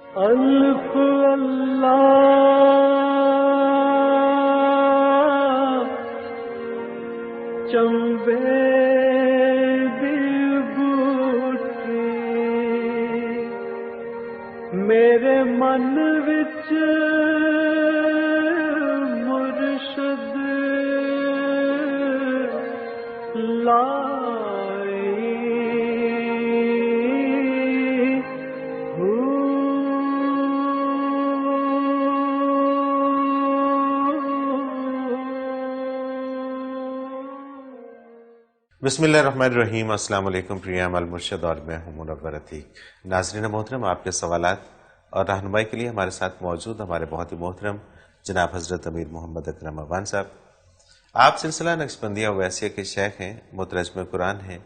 الف اللہ چمبے دی بوٹی میرے من وچ مرشد لائی بسم اللہ الرحمن الرحیم۔ السلام علیکم، پریام المرشد اور میں ہوں منور عتیق۔ ناظرین محترم، آپ کے سوالات اور رہنمائی کے لیے ہمارے ساتھ موجود ہمارے بہت ہی محترم جناب حضرت امیر محمد اکرم افغان صاحب۔ آپ سلسلہ نقشبندیہ اویسیہ کے شیخ ہیں، مترجم قرآن ہیں،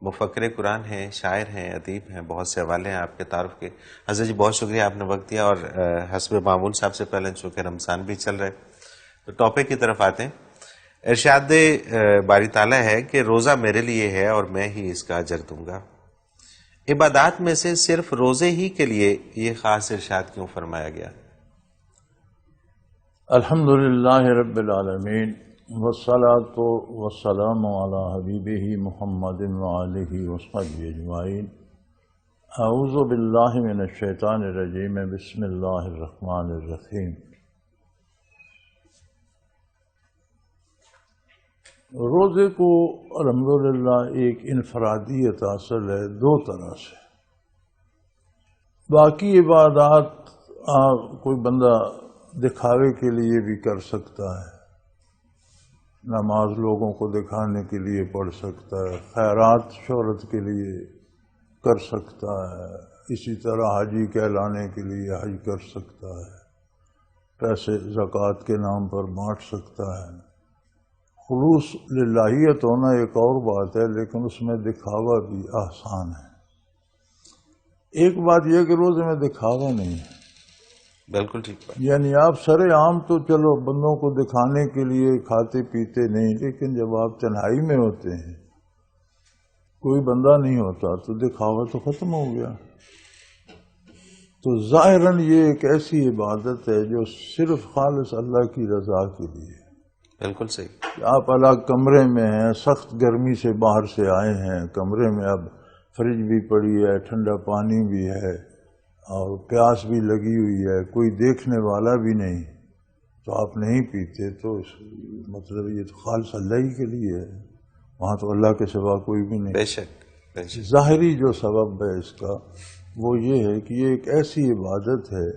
مفکر قرآن ہیں، شاعر ہیں، ادیب ہیں، بہت سے حوالے ہیں آپ کے تعارف کے۔ حضرت جی بہت شکریہ، آپ نے وقت دیا، اور حسب معمول صاحب سے پہلے چونکہ رمضان بھی چل رہے تو ٹاپک کی طرف آتے ہیں۔ ارشاد باری تعالیٰ ہے کہ روزہ میرے لیے ہے اور میں ہی اس کا اجر دوں گا۔ عبادات میں سے صرف روزے ہی کے لیے یہ خاص ارشاد کیوں فرمایا گیا؟ الحمدللہ رب العالمین والصلاۃ والسلام علی حبیبہ محمد وآلہ وصحبہ اجمعین۔ اعوذ باللہ من الشیطان الرجیم، بسم اللہ الرحمن الرحیم۔ روزے کو الحمدللہ ایک انفرادیت حاصل ہے دو طرح سے۔ باقی عبادات کوئی بندہ دکھاوے کے لیے بھی کر سکتا ہے، نماز لوگوں کو دکھانے کے لیے پڑھ سکتا ہے، خیرات شہرت کے لیے کر سکتا ہے، اسی طرح حجی کہلانے کے لیے حج کر سکتا ہے، پیسے زکوٰۃ کے نام پر بانٹ سکتا ہے۔ خلوص للہیت ہونا ایک اور بات ہے، لیکن اس میں دکھاوا بھی آسان ہے۔ ایک بات یہ کہ روزے میں دکھاوا نہیں ہے، بالکل ٹھیک بات۔ یعنی آپ سر عام تو چلو بندوں کو دکھانے کے لیے کھاتے پیتے نہیں، لیکن جب آپ تنہائی میں ہوتے ہیں، کوئی بندہ نہیں ہوتا، تو دکھاوا تو ختم ہو گیا۔ تو ظاہراً یہ ایک ایسی عبادت ہے جو صرف خالص اللہ کی رضا کے لیے ہے۔ بالکل صحیح۔ آپ الگ کمرے میں ہیں، سخت گرمی سے باہر سے آئے ہیں، کمرے میں اب فریج بھی پڑی ہے، ٹھنڈا پانی بھی ہے اور پیاس بھی لگی ہوئی ہے، کوئی دیکھنے والا بھی نہیں، تو آپ نہیں پیتے، تو مطلب یہ تو خالص اللہ ہی کے لیے ہے، وہاں تو اللہ کے سوا کوئی بھی نہیں۔ بے شک بے شک۔ ظاہری جو سبب ہے اس کا وہ یہ ہے کہ یہ ایک ایسی عبادت ہے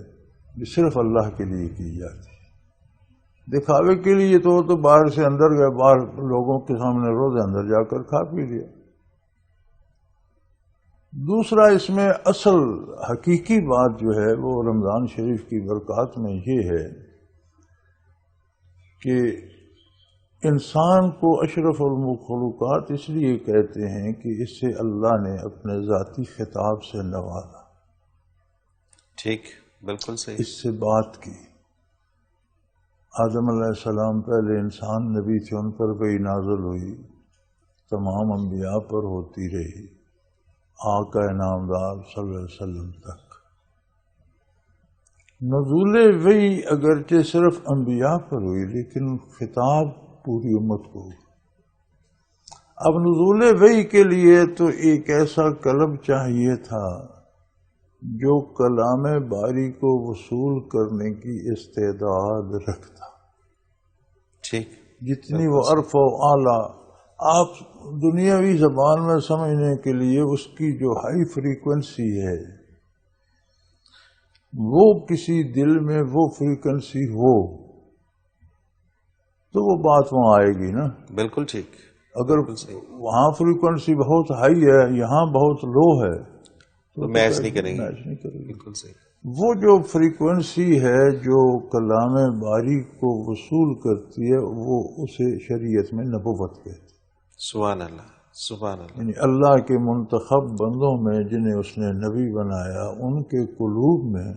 جو صرف اللہ کے لیے کی جاتی ہے۔ دکھاوے کے لیے تو باہر سے اندر گئے، باہر لوگوں کے سامنے روزے اندر جا کر کھا پی لیا۔ دوسرا اس میں اصل حقیقی بات جو ہے وہ رمضان شریف کی برکات میں یہ ہے کہ انسان کو اشرف المخلوقات اس لیے کہتے ہیں کہ اس سے اللہ نے اپنے ذاتی خطاب سے نوازا، ٹھیک، بالکل صحیح۔ اس سے بات کی۔ آدم علیہ السلام پہلے انسان نبی تھے، ان پر وحی نازل ہوئی، تمام انبیاء پر ہوتی رہی، آقا انعامدار صلی اللہ علیہ وسلم تک۔ نزول وحی اگرچہ صرف انبیاء پر ہوئی، لیکن خطاب پوری امت کو ہوئی۔ اب نزول وحی کے لیے تو ایک ایسا قلب چاہیے تھا جو کلام باری کو وصول کرنے کی استعداد رکھتا، ٹھیک، جتنی وہ عرف و اعلیٰ آپ دنیاوی زبان میں سمجھنے کے لیے اس کی جو ہائی فریکوینسی ہے، وہ کسی دل میں وہ فریکوینسی ہو تو وہ بات وہاں آئے گی نا۔ بالکل ٹھیک۔ اگر وہاں فریکوینسی بہت ہائی ہے، یہاں بہت لو ہے تو میچ نہیں کریں گے۔ میچ نہیں کرے گی۔ بالکل صحیح۔ وہ جو فریکوینسی ہے جو کلام باری کو وصول کرتی ہے، وہ اسے شریعت میں نبوت کہتے ہیں۔ سبحان اللہ، سبحان اللہ۔ یعنی اللہ کے منتخب بندوں میں جنہیں اس نے نبی بنایا، ان کے قلوب میں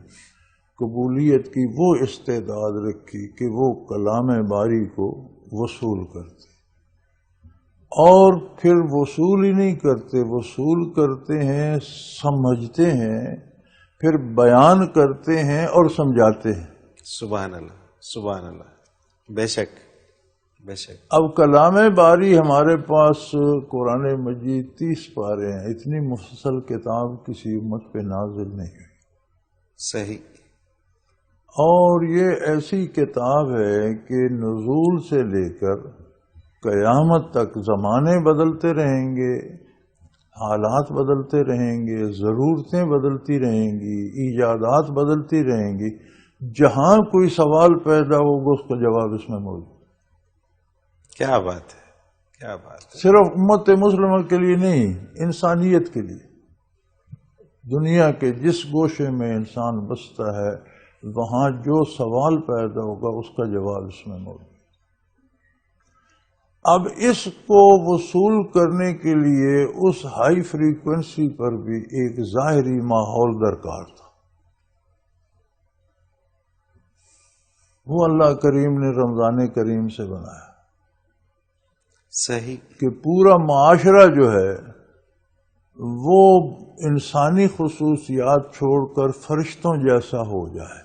قبولیت کی وہ استعداد رکھی کہ وہ کلام باری کو وصول کرتے، اور پھر وصول ہی نہیں کرتے، وصول کرتے ہیں، سمجھتے ہیں، پھر بیان کرتے ہیں اور سمجھاتے ہیں۔ سبحان اللہ، سبحان اللہ، بے شک بے شک۔ اب کلام باری ہمارے پاس قرآن مجید 30 پارے ہیں، اتنی مفصل کتاب کسی امت پہ نازل نہیں ہوئی۔ صحیح۔ اور یہ ایسی کتاب ہے کہ نزول سے لے کر قیامت تک زمانے بدلتے رہیں گے، حالات بدلتے رہیں گے، ضرورتیں بدلتی رہیں گی، ایجادات بدلتی رہیں گی، جہاں کوئی سوال پیدا ہوگا اس کا جواب اس میں موجود۔ کیا بات ہے، کیا بات ہے۔ صرف امت مسلمہ کے لیے نہیں، انسانیت کے لیے۔ دنیا کے جس گوشے میں انسان بستا ہے وہاں جو سوال پیدا ہوگا اس کا جواب اس میں موجود۔ اب اس کو وصول کرنے کے لیے اس ہائی فریکوینسی پر بھی ایک ظاہری ماحول درکار تھا۔ وہ اللہ کریم نے رمضان کریم سے بنایا صحیح کہ پورا معاشرہ جو ہے وہ انسانی خصوصیات چھوڑ کر فرشتوں جیسا ہو جائے،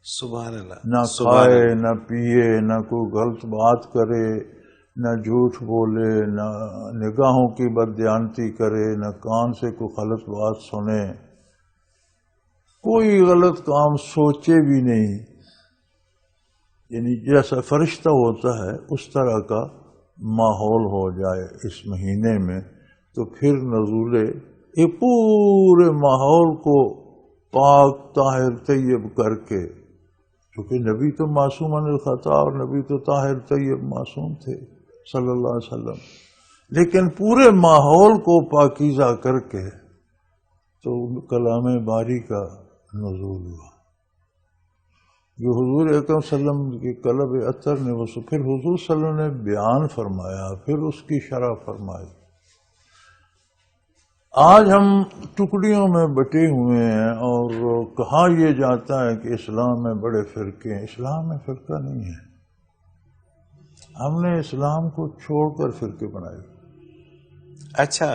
سبحان اللہ، نہ سبحان کھائے اللہ۔ نہ پیے نہ کوئی غلط بات کرے، نہ جھوٹ بولے، نہ نگاہوں کی بددیانتی کرے، نہ کان سے کوئی غلط بات سنے، کوئی غلط کام سوچے بھی نہیں، یعنی جیسا فرشتہ ہوتا ہے اس طرح کا ماحول ہو جائے اس مہینے میں، تو پھر نزول یہ پورے ماحول کو پاک طاہر طیب کر کے، کیونکہ نبی تو معصوم عن الخطا اور نبی تو طاہر طیب معصوم تھے صلی اللہ علیہ وسلم، لیکن پورے ماحول کو پاکیزہ کر کے تو کلام باری کا نزول ہوا۔ جو حضور اکرم صلی اللہ علیہ وسلم کے قلب اطہر نے وہ پھر حضور صلی اللہ علیہ وسلم نے بیان فرمایا، پھر اس کی شرح فرمائی۔ آج ہم ٹکڑیوں میں بٹے ہوئے ہیں اور کہا یہ جاتا ہے کہ اسلام میں بڑے فرقے ہیں۔ اسلام میں فرقہ نہیں ہے، ہم نے اسلام کو چھوڑ کر فرقے بنائے۔ اچھا،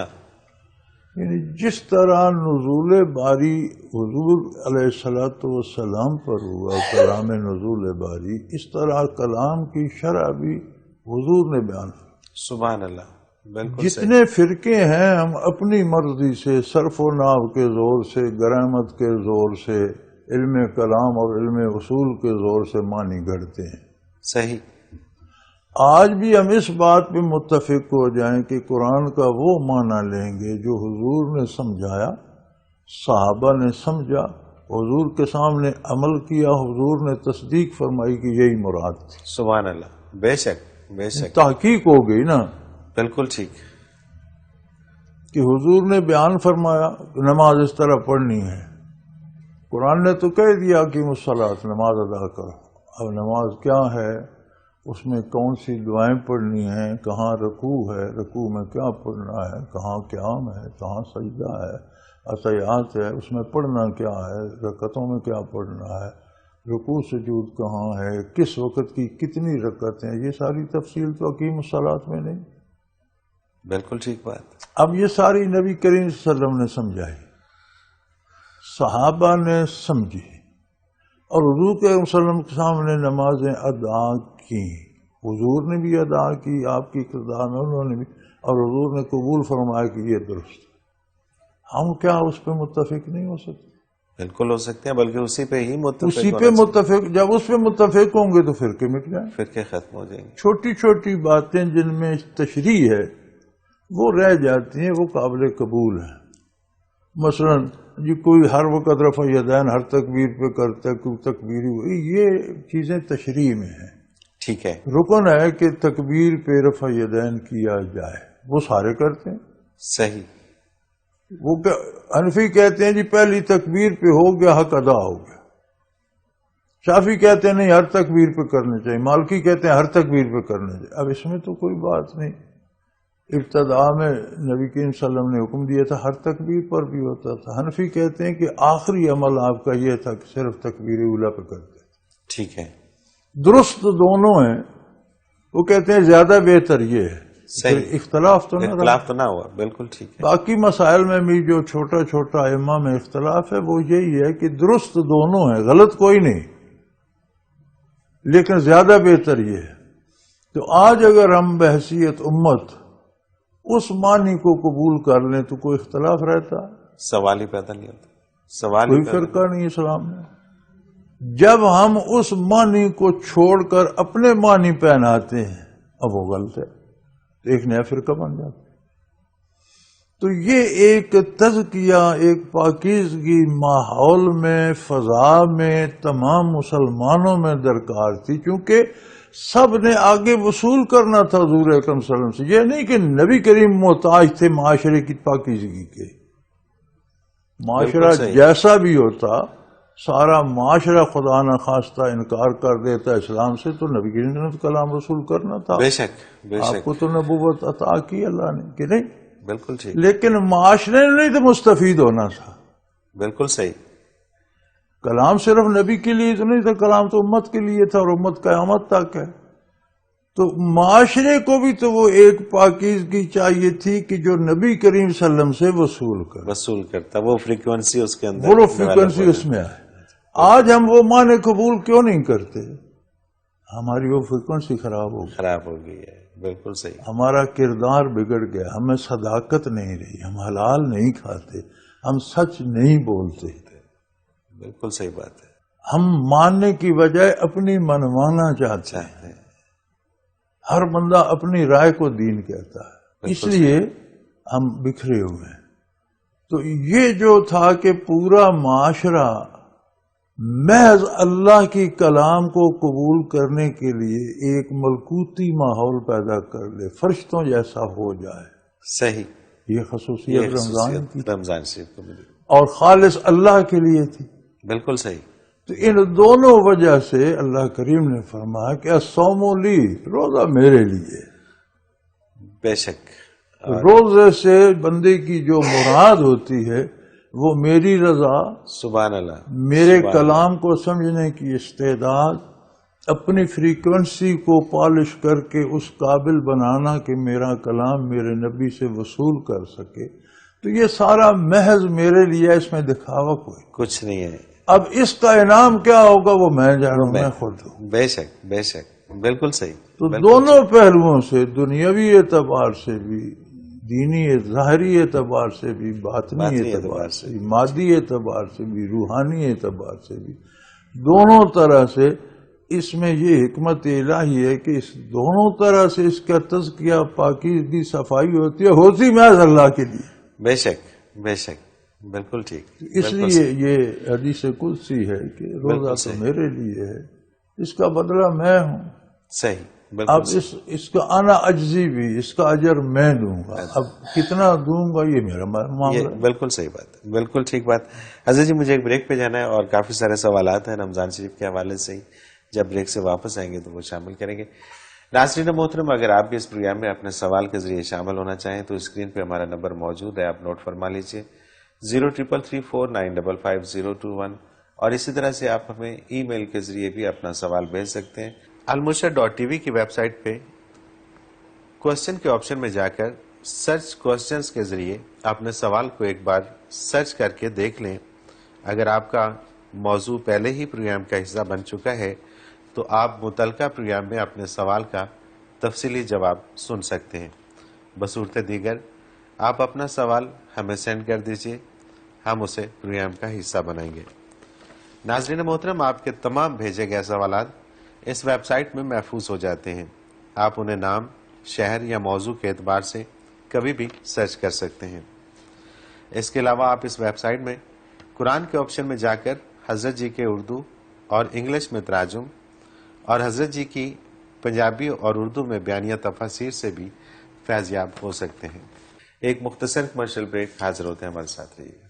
یعنی جس طرح نزول باری حضور علیہ الصلوۃ والسلام پر ہوا، کلام نزول باری، اس طرح کلام کی شرح بھی حضور نے بیان کی۔ سبحان اللہ، بالکل جتنے فرقے ہیں ہم اپنی مرضی سے صرف و نحو کے زور سے، گرامت کے زور سے، علم کلام اور علم اصول کے زور سے معنی گھڑتے ہیں۔ صحیح۔ آج بھی ہم اس بات پہ متفق ہو جائیں کہ قرآن کا وہ معنی لیں گے جو حضور نے سمجھایا، صحابہ نے سمجھا، حضور کے سامنے عمل کیا، حضور نے تصدیق فرمائی کہ یہی مراد تھی۔ سبحان اللہ، بے شک بے شک، تحقیق ہو گئی نا بالکل ٹھیک۔ کہ حضور نے بیان فرمایا کہ نماز اس طرح پڑھنی ہے، قرآن نے تو کہہ دیا کہ الصلاۃ، نماز ادا کرو۔ اب نماز کیا ہے، اس میں کون سی دعائیں پڑھنی ہیں، کہاں رکوع ہے، رکوع میں کیا پڑھنا ہے، کہاں قیام ہے، کہاں سجدہ ہے، عطیات ہے، اس میں پڑھنا کیا ہے، رکعتوں میں کیا پڑھنا ہے، رکوع سجود کہاں ہے، کس وقت کی کتنی رکعتیں، یہ ساری تفصیل تو اقیم الصلاۃ میں نہیں۔ بالکل ٹھیک بات۔ اب یہ ساری نبی کریم صلی اللہ علیہ وسلم نے سمجھائی، صحابہ نے سمجھی، اور حضور کے وسلم کے سامنے نمازیں ادا کی، حضور نے بھی ادا کی، آپ کی کردار میں انہوں نے بھی، اور حضور نے قبول فرمایا کہ یہ درست۔ ہم کیا اس پہ متفق نہیں ہو سکتے؟ بالکل ہو سکتے ہیں، بلکہ اسی پہ ہی متفق اسی ہونا پہ چاہیے۔ متفق، جب اس پہ متفق ہوں گے تو فرقے مٹ جائیں۔ فرقے ختم ہو جائیں گے۔ چھوٹی چھوٹی باتیں جن میں تشریح ہے وہ رہ جاتی ہیں، وہ قابل قبول ہیں۔ مثلا جی کوئی ہر وقت رفع یدین ہر تکبیر پہ کرتا ہے، کوئی تکبیری ہوئی، یہ چیزیں تشریح میں ہیں۔ ٹھیک ہے، رکن ہے کہ تکبیر پہ رفع یدین کیا جائے، وہ سارے کرتے ہیں۔ صحیح۔ وہ حنفی کہتے ہیں جی پہلی تکبیر پہ ہو گیا حق ادا ہو گیا، شافعی کہتے ہیں نہیں ہر تکبیر پہ کرنے چاہیے، مالکی کہتے ہیں ہر تکبیر پہ کرنے چاہیے۔ اب اس میں تو کوئی بات نہیں، ابتدا میں نبی کریم صلی اللہ علیہ وسلم نے حکم دیا تھا ہر تکبیر پر بھی ہوتا تھا۔ حنفی کہتے ہیں کہ آخری عمل آپ کا یہ تھا کہ صرف تکبیر اولیٰ پہ کرتے۔ ٹھیک ہے، درست دونوں ہیں، وہ کہتے ہیں زیادہ بہتر یہ ہے۔ صحیح، اختلاف تو نہ رہا. اختلاف تو نہ ہوا. بالکل ٹھیک ہے. باقی مسائل میں بھی جو چھوٹا چھوٹا ائمہ میں اختلاف ہے وہ یہی ہے کہ درست دونوں ہیں، غلط کوئی نہیں، لیکن زیادہ بہتر یہ ہے. تو آج اگر ہم بحیثیت امت اس معنی کو قبول کر لیں تو کوئی اختلاف رہتا ہے؟ سوال ہی پیدا نہیں ہوتا. سوال کوئی ہی پیدا فرقہ نہیں اسلام میں. جب ہم اس معنی کو چھوڑ کر اپنے معنی پہناتے ہیں اب وہ غلط ہے، تو ایک نیا فرقہ بن جاتا ہے. تو یہ ایک تزکیہ، ایک پاکیزگی ماحول میں، فضا میں تمام مسلمانوں میں درکار تھی، کیونکہ سب نے آگے وصول کرنا تھا حضور اکرم صلی اللہ علیہ وسلم سے. یہ نہیں کہ نبی کریم محتاج تھے معاشرے کی پاکیزگی کے. معاشرہ بالکل صحیح. جیسا بھی ہوتا، سارا معاشرہ خدا نہ خواستہ انکار کر دیتا اسلام سے، تو نبی کریم نے تو کلام رسول کرنا تھا. بے شک بے آپ شک. کو تو نبوت عطا کی اللہ نے کہ نہیں، بالکل ٹھیک. لیکن معاشرے نے نہیں تو مستفید ہونا تھا. بالکل صحیح. کلام صرف نبی کے لیے تو نہیں تھا، کلام تو امت کے لیے تھا، اور امت قیامت تک ہے. تو معاشرے کو بھی تو وہ ایک پاکیزگی چاہیے تھی کہ جو نبی کریم صلی اللہ علیہ وسلم سے وصول کر، وصول کرتا، وہ فریکوینسی اس کے اندر، وہ فریکوینسی اس میں آئے. آج ہم وہ معنی قبول کیوں نہیں کرتے؟ ہماری وہ فریکوینسی خراب ہو گئی، خراب ہو گئی ہے. بالکل صحیح. ہمارا کردار بگڑ گیا، ہمیں صداقت نہیں رہی، ہم حلال نہیں کھاتے، ہم سچ نہیں بولتے. بالکل صحیح بات ہے. ہم ماننے کی بجائے اپنی منوانا چاہتے ہیں. ہر بندہ اپنی رائے کو دین کہتا ہے، اس لیے ہم بکھرے ہوئے ہیں. تو یہ جو تھا کہ پورا معاشرہ محض اللہ کی کلام کو قبول کرنے کے لیے ایک ملکوتی ماحول پیدا کر لے، فرشتوں جیسا ہو جائے. صحیح. یہ خصوصیت رمضان کی رمضان شریف کو ملی اور خالص اللہ کے لیے تھی. بالکل صحیح. تو ان دونوں وجہ سے اللہ کریم نے فرمایا کہ الصوم لی، روزہ میرے لیے. بے شک. روزے سے بندے کی جو مراد ہوتی ہے وہ میری رضا، سبحان اللہ، میرے سبحان کلام کو سمجھنے کی استعداد، اپنی فریکوینسی کو پالش کر کے اس قابل بنانا کہ میرا کلام میرے نبی سے وصول کر سکے. تو یہ سارا محض میرے لیے، اس میں دکھاوا کوئی کچھ نہیں ہے. اب اس کا انعام کیا ہوگا وہ میں جانوں، میں خود ہوں. بے شک بے شک. بالکل صحیح. تو دونوں پہلوؤں سے، دنیاوی اعتبار سے بھی، دینی ظاہری اعتبار سے بھی، باطنی اعتبار سے بھی، مادی اعتبار سے بھی، روحانی اعتبار سے بھی، دونوں طرح سے اس میں یہ حکمت الہی ہے کہ اس دونوں طرح سے اس کا تزکیہ، پاکیزگی، صفائی ہوتی محض اللہ کے لیے. بے شک بے شک. بالکل ٹھیک. اس لیے یہ حدیث قدسی ہے کہ روزہ تو میرے لیے ہے، اس کا بدلہ میں ہوں. صحیح. اب اس کا انا اجزی بھی، اس کا اجر میں دوں گا. اب کتنا دوں گا یہ میرا معاملہ. بالکل صحیح بات ہے، بالکل ٹھیک بات. حضرت جی مجھے ایک بریک پہ جانا ہے اور کافی سارے سوالات ہیں رمضان شریف کے حوالے سے ہی، جب بریک سے واپس آئیں گے تو وہ شامل کریں گے. ناظرین محترم، اگر آپ بھی اس پروگرام میں اپنے سوال کے ذریعے شامل ہونا چاہیں تو اسکرین پہ ہمارا نمبر موجود ہے، آپ نوٹ فرما لیجئے 0333495521، اور اسی طرح سے آپ ہمیں ای میل کے ذریعے بھی اپنا سوال بھیج سکتے ہیں. المرشد.tv کی ویب سائٹ پہ کوسچن کے آپشن میں جا کر سرچ کوسچنز کے ذریعے اپنے سوال کو ایک بار سرچ کر کے دیکھ لیں. اگر آپ کا موضوع پہلے ہی پروگرام کا حصہ بن چکا ہے تو آپ متعلقہ پروگرام میں اپنے سوال کا تفصیلی جواب سن سکتے ہیں. بصورت دیگر آپ اپنا سوال ہمیں سینڈ کر دیجئے، ہم اسے پروگرام کا حصہ بنائیں گے. ناظرین محترم، آپ کے تمام بھیجے گئے سوالات اس ویب سائٹ میں محفوظ ہو جاتے ہیں. آپ انہیں نام، شہر یا موضوع کے اعتبار سے کبھی بھی سرچ کر سکتے ہیں. اس کے علاوہ آپ اس ویب سائٹ میں قرآن کے آپشن میں جا کر حضرت جی کے اردو اور انگلش میں تراجم اور حضرت جی کی پنجابی اور اردو میں بیانیہ تفاسیر سے بھی فیض یاب ہو سکتے ہیں. ایک مختصر کمرشل بریک، حاضر ہوتے ہیں، ہمارے ساتھ رہیے.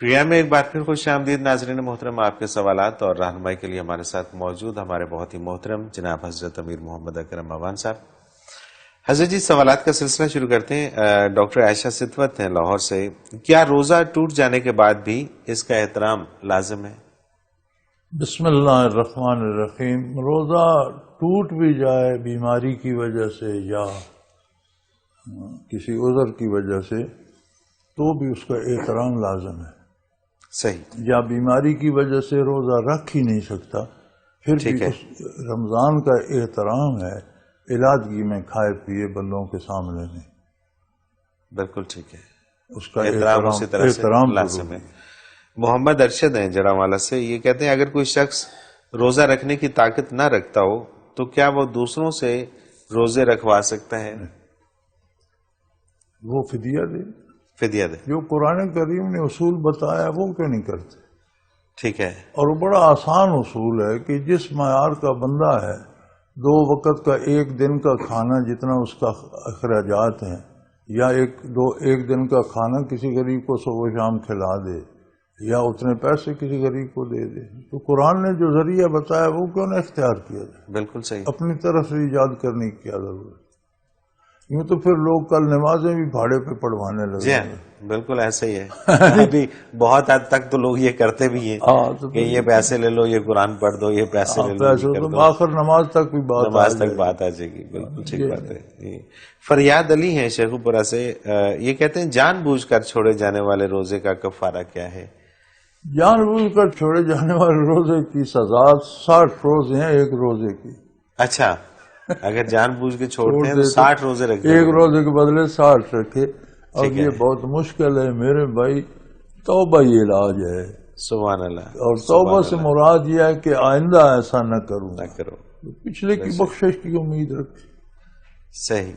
پریا میں ایک بار پھر خوش آمدید ناظرین محترم. آپ کے سوالات اور رہنمائی کے لیے ہمارے ساتھ موجود ہمارے بہت ہی محترم جناب حضرت امیر محمد اکرم اعوان صاحب. حضرت جی سوالات کا سلسلہ شروع کرتے ہیں. ڈاکٹر عائشہ ستوت ہیں لاہور سے. کیا روزہ ٹوٹ جانے کے بعد بھی اس کا احترام لازم ہے؟ بسم اللہ الرحمن الرحیم. روزہ ٹوٹ بھی جائے بیماری کی وجہ سے یا کسی عذر کی وجہ سے تو بھی اس کا احترام لازم ہے. صحیح. یا بیماری کی وجہ سے روزہ رکھ ہی نہیں سکتا پھر بھی اس رمضان کا احترام ہے علاجگی میں کھائے پیے بندوں کے سامنے نہیں. بالکل ٹھیک ہے. اس کا احترام اسی طرح سے لازم ہے. محمد ارشد ہیں جڑا والا سے. یہ کہتے ہیں اگر کوئی شخص روزہ رکھنے کی طاقت نہ رکھتا ہو تو کیا وہ دوسروں سے روزے رکھوا سکتا ہے؟ وہ فدیہ دے. فدیہ دے. جو قرآن کریم نے اصول بتایا وہ کیوں نہیں کرتے؟ ٹھیک ہے. اور وہ بڑا آسان اصول ہے کہ جس معیار کا بندہ ہے 2 وقت کا 1 دن کا کھانا جتنا اس کا اخراجات ہیں یا ایک دن کا کھانا کسی غریب کو صبح شام کھلا دے یا اتنے پیسے کسی غریب کو دے دے. تو قرآن نے جو ذریعہ بتایا وہ کیوں نہ اختیار کیا جائے؟ بالکل صحیح. اپنی طرف سے ایجاد کرنے کی کیا ضرورت؟ یوں تو پھر لوگ کل نمازیں بھی بھاڑے پہ پڑھوانے لگے. جی ہاں بالکل ایسا ہی ہے. ابھی بہت حد تک تو لوگ یہ کرتے بھی ہیں کہ یہ پیسے لے لو، یہ قرآن پڑھ دو، یہ پیسے لے لو، آخر نماز تک بھی بات آ جائے گی. بالکل ٹھیک بات ہے. فریاد علی ہیں شیخو پورہ سے. یہ کہتے ہیں جان بوجھ کر چھوڑے جانے والے روزے کا کفارہ کیا ہے؟ جان بوجھ کر چھوڑے جانے والے روزے کی سزا 60 روزے ہیں ایک روزے کی. اچھا، اگر جان بوجھ کے چھوڑتے ہیں تو 60 روزے رکھتے ہیں. ایک روزے کے بدلے 60 رکھے. اور یہ بہت مشکل ہے میرے بھائی. توبہ یہ علاج ہے. سبحان اللہ. اور توبہ سے مراد یہ ہے کہ آئندہ ایسا نہ کرو. پچھلے کی بخشش کی امید رکھیں. صحیح.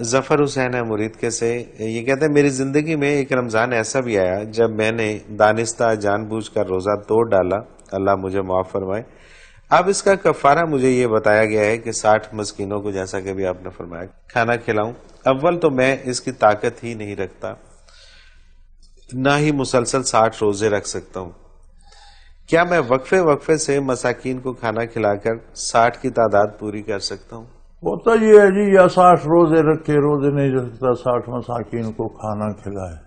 ظفر حسین ہے مرید کے سے. یہ کہتے ہیں میری زندگی میں ایک رمضان ایسا بھی آیا جب میں نے دانستہ جان بوجھ کر روزہ توڑ ڈالا، اللہ مجھے معاف فرمائے. اب اس کا کفارہ مجھے یہ بتایا گیا ہے کہ 60 مسکینوں کو، جیسا کہ بھی آپ نے فرمایا، کھانا کھلاؤں. اول تو میں اس کی طاقت ہی نہیں رکھتا، نہ ہی مسلسل 60 روزے رکھ سکتا ہوں. کیا میں وقفے سے مساکین کو کھانا کھلا کر 60 کی تعداد پوری کر سکتا ہوں؟ ہوتا یہ ہے جی، یا 60 روزے رکھے، روزے نہیں رکھتا، 60 مساکین کو کھانا کھلائے.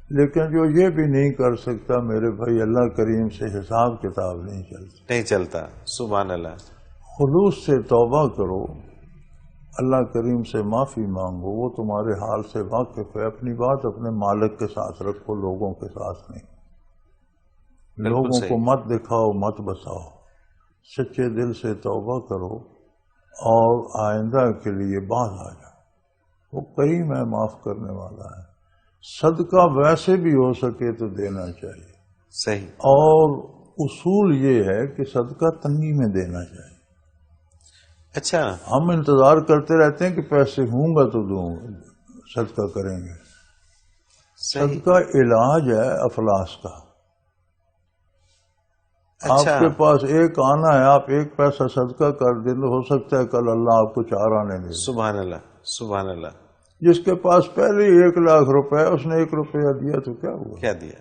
لیکن جو یہ بھی نہیں کر سکتا میرے بھائی، اللہ کریم سے حساب کتاب نہیں چلتا. سبحان اللہ. خلوص سے توبہ کرو، اللہ کریم سے معافی مانگو. وہ تمہارے حال سے واقف ہے. اپنی بات اپنے مالک کے ساتھ رکھو، لوگوں کے ساتھ نہیں. لوگوں کو مت دکھاؤ، مت بساؤ. سچے دل سے توبہ کرو اور آئندہ کے لیے باز آ جاؤ. وہ کریم ہے، معاف کرنے والا ہے. صدقہ ویسے بھی ہو سکے تو دینا چاہیے. صحیح. اور اصول یہ ہے کہ صدقہ تنگی میں دینا چاہیے. اچھا، ہم انتظار کرتے رہتے ہیں کہ پیسے ہوں گا تو دوں گا، صدقہ کریں گے. صدقہ علاج ہے افلاس کا. آپ کے پاس ایک آنا ہے، آپ 1 پیسہ صدقہ کر دیں تو ہو سکتا ہے کل اللہ آپ کو 4 آنے دے. سبحان اللہ. سبحان اللہ. جس کے پاس پہلے 1 لاکھ روپے، اس نے 1 روپیہ دیا تو کیا ہوا؟ کیا دیا؟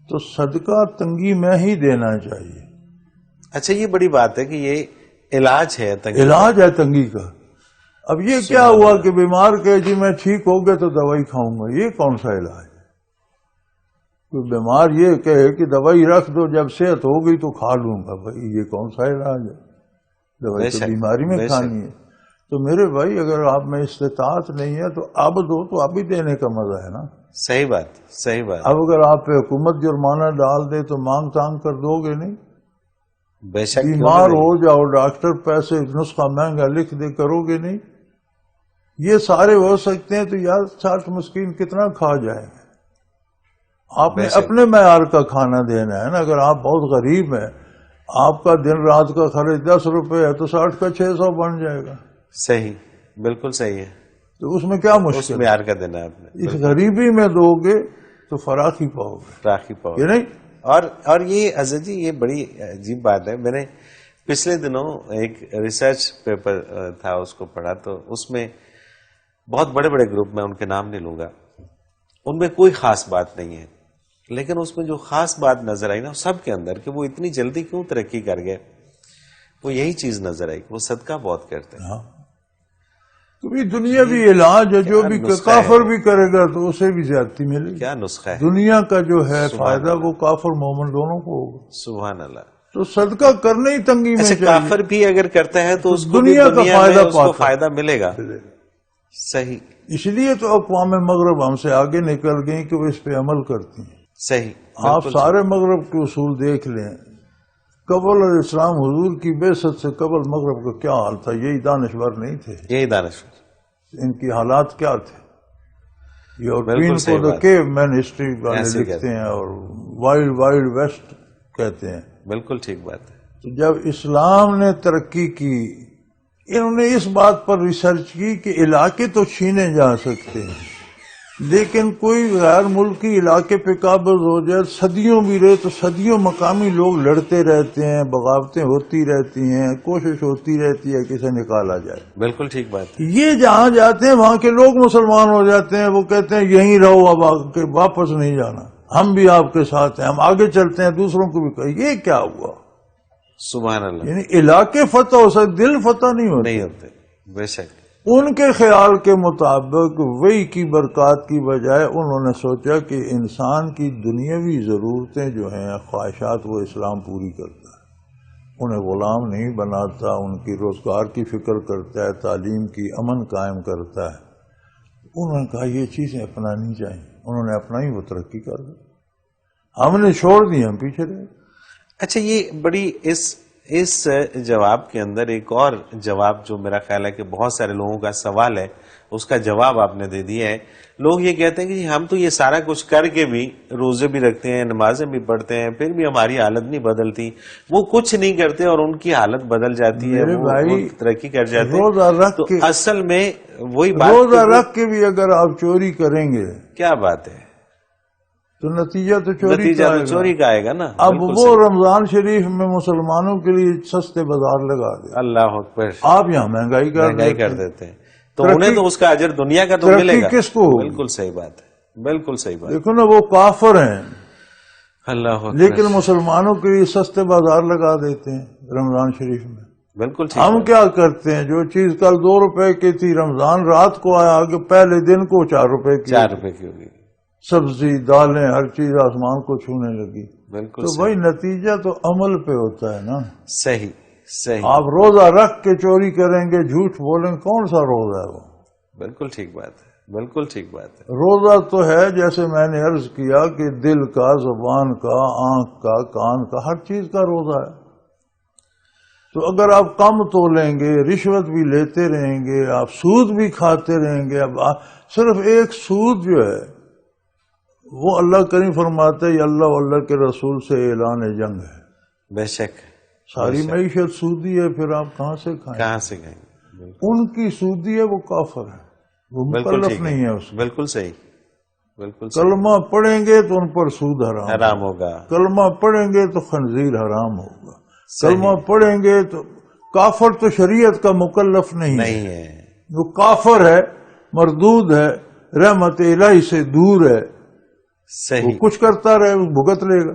تو صدقہ تنگی میں ہی دینا چاہیے. اچھا، یہ بڑی بات ہے کہ یہ علاج ہے تنگی. علاج ہے تنگی کا. اب یہ کیا ہوا کہ بیمار کہ جی میں ٹھیک ہو گیا تو دوائی کھاؤں گا؟ یہ کون سا علاج ہے؟ کوئی بیمار یہ کہے کہ دوائی رکھ دو، جب صحت ہو گئی تو کھا لوں گا. بھائی یہ کون سا علاج ہے؟ دوائی تو بیماری میں کھانی ہے. تو میرے بھائی اگر آپ میں استطاعت نہیں ہے تو اب دو، تو اب ہی دینے کا مزہ ہے نا. صحیح بات. صحیح بات. اب اگر آپ پہ حکومت جرمانہ ڈال دے تو مانگ تانگ کر دو گے نہیں؟ بے شک. بیمار ہو جاؤ، ڈاکٹر پیسے نسخہ مہنگا لکھ دے، کرو گے نہیں؟ یہ سارے ہو سکتے ہیں تو یار 60 مسکین کتنا کھا جائیں گے؟ آپ نے اپنے معیار کا کھانا دینا ہے نا. اگر آپ بہت غریب ہیں، آپ کا دن رات کا خرچ 10 روپے ہے تو 60 کا 600 بن جائے گا. صحیح. بالکل صحیح ہے. تو اس میں کیا مشکل؟ اس معیار کا دینا ہے آپ نے. اس غریبی میں دو گے تو فراخی پاؤ گے. فراخی پاؤ گے نہیں. اور یہ حضرت جی یہ بڑی عجیب بات ہے. میں نے پچھلے دنوں ایک ریسرچ پیپر تھا، اس کو پڑھا تو اس میں بہت بڑے بڑے گروپ، میں ان کے نام نہیں لوں گا، ان میں کوئی خاص بات نہیں ہے، لیکن اس میں جو خاص بات نظر آئی نا سب کے اندر کہ وہ اتنی جلدی کیوں ترقی کر گئے، وہ یہی چیز نظر آئی کہ وہ صدقہ بہت کرتے ہیں. ہاں تو بھی دنیا بھی علاج ہے، جو بھی کافر بھی کرے گا تو اسے بھی زیادتی ملے گی. کیا نسخہ ہے. دنیا کا جو ہے فائدہ وہ کافر مومن دونوں کو ہوگا. سبحان اللہ. تو صدقہ کرنے ہی تنگی میں چاہیے. کافر بھی اگر کرتا ہے تو اس کو دنیا کا فائدہ اس کو فائدہ ملے گا. صحیح. اس لیے تو اقوام مغرب ہم سے آگے نکل گئی کہ وہ اس پہ عمل کرتی ہیں. صحیح. آپ سارے مغرب کے اصول دیکھ لیں، قبل الاسلام حضور کی بعثت سے قبل مغرب کا کیا حال تھا. یہی دانشور نہیں تھے، یہی دانشور. ان کی حالات کیا تھے. یورپین کو تو کیو مین ہسٹری والے لکھتے ہیں اور وائلڈ وائلڈ ویسٹ کہتے ہیں. بالکل ٹھیک بات ہے. تو جب اسلام نے ترقی کی، انہوں نے اس بات پر ریسرچ کی کہ علاقے تو چھینے جا سکتے ہیں، لیکن کوئی غیر ملکی علاقے پہ قابض ہو جائے، صدیوں بھی رہے تو صدیوں مقامی لوگ لڑتے رہتے ہیں، بغاوتیں ہوتی رہتی ہیں، کوشش ہوتی رہتی ہے کہ اسے نکالا جائے. بالکل ٹھیک بات ہے. یہ جہاں جاتے ہیں وہاں کے لوگ مسلمان ہو جاتے ہیں، وہ کہتے ہیں یہیں رہو، اب آگے واپس نہیں جانا، ہم بھی آپ کے ساتھ ہیں، ہم آگے چلتے ہیں، دوسروں کو بھی کہیں. یہ کیا ہوا؟ سبحان اللہ. یعنی علاقے فتح ہو سکتے، دل فتح نہیں ہوتے. بے شک. ان کے خیال کے مطابق وہی کی برکات کی بجائے انہوں نے سوچا کہ انسان کی دنیاوی ضرورتیں جو ہیں، خواہشات، وہ اسلام پوری کرتا ہے، انہیں غلام نہیں بناتا، ان کی روزگار کی فکر کرتا ہے، تعلیم کی، امن قائم کرتا ہے. انہوں نے کہا یہ چیزیں اپنانی چاہیے. انہوں نے اپنائی، وہ ترقی کر گئی. ہم نے چھوڑ دی، ہم پیچھے رہے. اچھا، یہ بڑی اس جواب کے اندر ایک اور جواب جو میرا خیال ہے کہ بہت سارے لوگوں کا سوال ہے، اس کا جواب آپ نے دے دیا ہے. لوگ یہ کہتے ہیں کہ ہم تو یہ سارا کچھ کر کے بھی روزے بھی رکھتے ہیں، نمازیں بھی پڑھتے ہیں، پھر بھی ہماری حالت نہیں بدلتی. وہ کچھ نہیں کرتے اور ان کی حالت بدل جاتی ہے، وہ ترقی کر جاتے ہیں. روزہ رکھ تو کے، اصل میں وہی بات، روزہ رکھ کے بھی اگر آپ چوری کریں گے، کیا بات ہے، تو نتیجہ تو چوری کا آئے گا نا. اب وہ رمضان شریف میں مسلمانوں کے لیے سستے بازار لگا دے. اللہ اکبر. آپ یہاں مہنگائی کر دیتے ہیں، تو انہیں تو اس کا اجر دنیا کا تو ملے گا. کس کو؟ بالکل صحیح بات ہے، بالکل صحیح بات. دیکھو نا، وہ کافر ہیں، اللہ اکبر، لیکن مسلمانوں کے لیے سستے بازار لگا دیتے ہیں رمضان شریف میں. بالکل. ہم کیا کرتے ہیں، جو چیز کل 2 روپے کی تھی، رمضان رات کو آیا، آگے پہلے دن کو 4 روپے کی ہوگی. سبزی، دالیں، ہر چیز آسمان کو چھونے لگی. بالکل. تو بھائی نتیجہ تو عمل پہ ہوتا ہے نا. صحیح صحیح. آپ روزہ رکھ کے چوری کریں گے، جھوٹ بولیں، کون سا روزہ ہے وہ؟ بالکل ٹھیک بات ہے، بالکل ٹھیک بات ہے. روزہ تو ہے، جیسے میں نے عرض کیا کہ دل کا، زبان کا، آنکھ کا، کان کا، ہر چیز کا روزہ ہے. تو اگر آپ کم تولیں گے، رشوت بھی لیتے رہیں گے، آپ سود بھی کھاتے رہیں گے. اب صرف ایک سود جو ہے وہ اللہ کریم فرماتے ہیں، اللہ واللہ کے رسول سے اعلان جنگ ہے. بے شک. ساری معیشت سودی ہے، پھر آپ کہاں سے کھائیں؟ کہاں سے کھائیں؟ ان کی سودی ہے، وہ کافر ہے، وہ مکلف نہیں ہے اس. بالکل صحیح، بالکل. کلمہ پڑھیں گے تو ان پر سود حرام ہوگا، کلمہ پڑھیں گے تو خنزیر حرام ہوگا، کلمہ پڑھیں گے تو کافر تو شریعت کا مکلف نہیں ہے، وہ کافر ہے، مردود ہے، رحمت الہی سے دور ہے. صحیح. وہ کچھ کرتا رہے، وہ بھگت لے گا.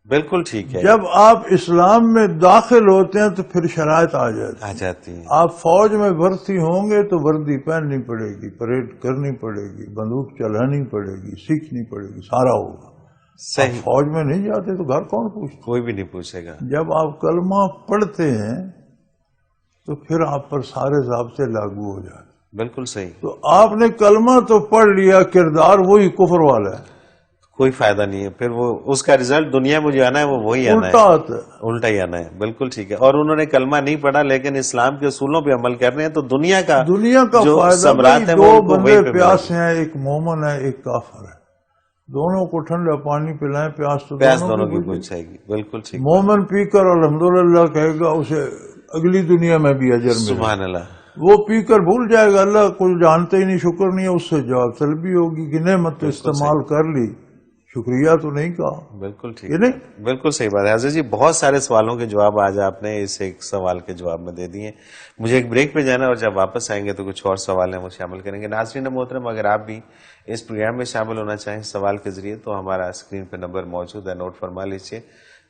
بالکل ٹھیک ہے. جب آپ اسلام میں داخل ہوتے ہیں تو پھر شرائط آ جاتی ہیں. آپ فوج میں بھرتی ہوں گے تو وردی پہننی پڑے گی، پریڈ کرنی پڑے گی، بندوق چلانی پڑے گی، سیکھنی پڑے گی، سارا ہوگا. صحیح. فوج میں نہیں جاتے تو گھر کون پوچھتا؟ کوئی بھی نہیں پوچھے گا. جب آپ کلمہ پڑھتے ہیں تو پھر آپ پر سارے ضابطے لاگو ہو جاتے. بالکل صحیح. تو آپ نے کلمہ تو پڑھ لیا، کردار وہی کفر والا ہے، کوئی فائدہ نہیں ہے. پھر وہ اس کا رزلٹ دنیا میں جو آنا ہے وہ وہی آنا ہے، الٹا ہی آنا ہے. بالکل ٹھیک ہے. اور انہوں نے کلمہ نہیں پڑھا لیکن اسلام کے اصولوں پہ عمل کر رہے ہیں، تو دنیا کا جو ثمرات ہیں وہ ان کو وہی پہ پیاس ہیں، ایک مومن ہے، ایک کافر ہے، دونوں کو ٹھنڈا پانی پلائیں، پیاس دونوں کی پوچھائے گی. بالکل ٹھیک. مومن پی کر الحمدللہ کہے گا، اسے اگلی دنیا میں بھی اجر ملے. سبحان اللہ. وہ پی کر بھول جائے گا اللہ کو جانتے ہی نہیں، شکر نہیں ہے، اس سے جواب طلبی ہوگی کہ نعمت تو استعمال کر لی، شکریہ تو نہیں کہا. بالکل ٹھیک یہ نہیں. بالکل صحیح بات ہے حضرت جی. بہت سارے سوالوں کے جواب آج آپ نے اس ایک سوال کے جواب میں دے دیے. مجھے ایک بریک پہ جانا اور جب واپس آئیں گے تو کچھ اور سوال ہیں وہ شامل کریں گے. ناظرین محترم اگر آپ بھی اس پروگرام میں شامل ہونا چاہیں سوال کے ذریعے تو ہمارا اسکرین پہ نمبر موجود ہے, نوٹ فرما لیجیے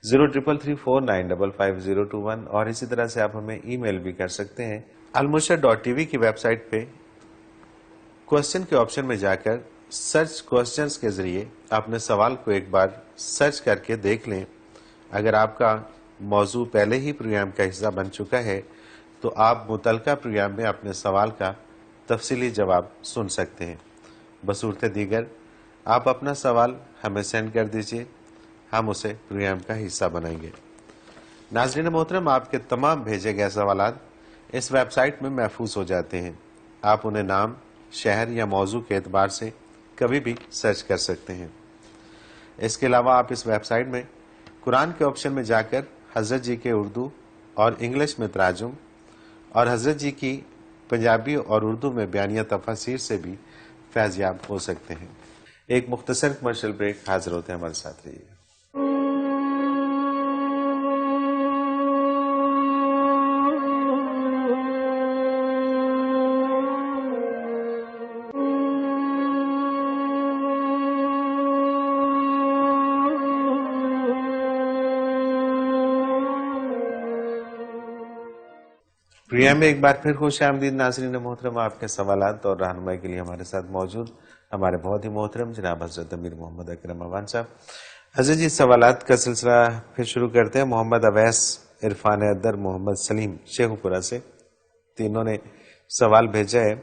0334955021 اور اسی طرح سے آپ ہمیں ای میل بھی کر سکتے ہیں. almurshid.tv کی ویب سائٹ پہ کوشچن کے آپشن میں جا کر سرچ کوشچنز کے ذریعے اپنے سوال کو ایک بار سرچ کر کے دیکھ لیں. اگر آپ کا موضوع پہلے ہی پروگرام کا حصہ بن چکا ہے تو آپ متعلقہ پروگرام میں اپنے سوال کا تفصیلی جواب سن سکتے ہیں. بصورت دیگر آپ اپنا سوال ہمیں سینڈ کر دیجئے, ہم اسے پروگرام کا حصہ بنائیں گے. ناظرین محترم آپ کے تمام بھیجے گئے سوالات اس ویب سائٹ میں محفوظ ہو جاتے ہیں. آپ انہیں نام, شہر یا موضوع کے اعتبار سے کبھی بھی سرچ کر سکتے ہیں. اس کے علاوہ آپ اس ویب سائٹ میں قرآن کے آپشن میں جا کر حضرت جی کے اردو اور انگلش میں تراجم اور حضرت جی کی پنجابی اور اردو میں بیانیہ تفاسیر سے بھی فیض یاب ہو سکتے ہیں. ایک مختصر کمرشل بریک, حاضر ہوتے ہیں, ہمارے ساتھ رہیے. پروگرام میں ایک بار پھر خوش آمدید ناظرین محترم. آپ کے سوالات اور رہنمائی کے لیے ہمارے ساتھ موجود ہمارے بہت ہی محترم جناب حضرت امیر محمد اکرم اوان صاحب. حضرت جی سوالات کا سلسلہ پھر شروع کرتے ہیں. محمد اویس, عرفان ادر, محمد سلیم شیخو پورہ سے تینوں نے سوال بھیجا ہے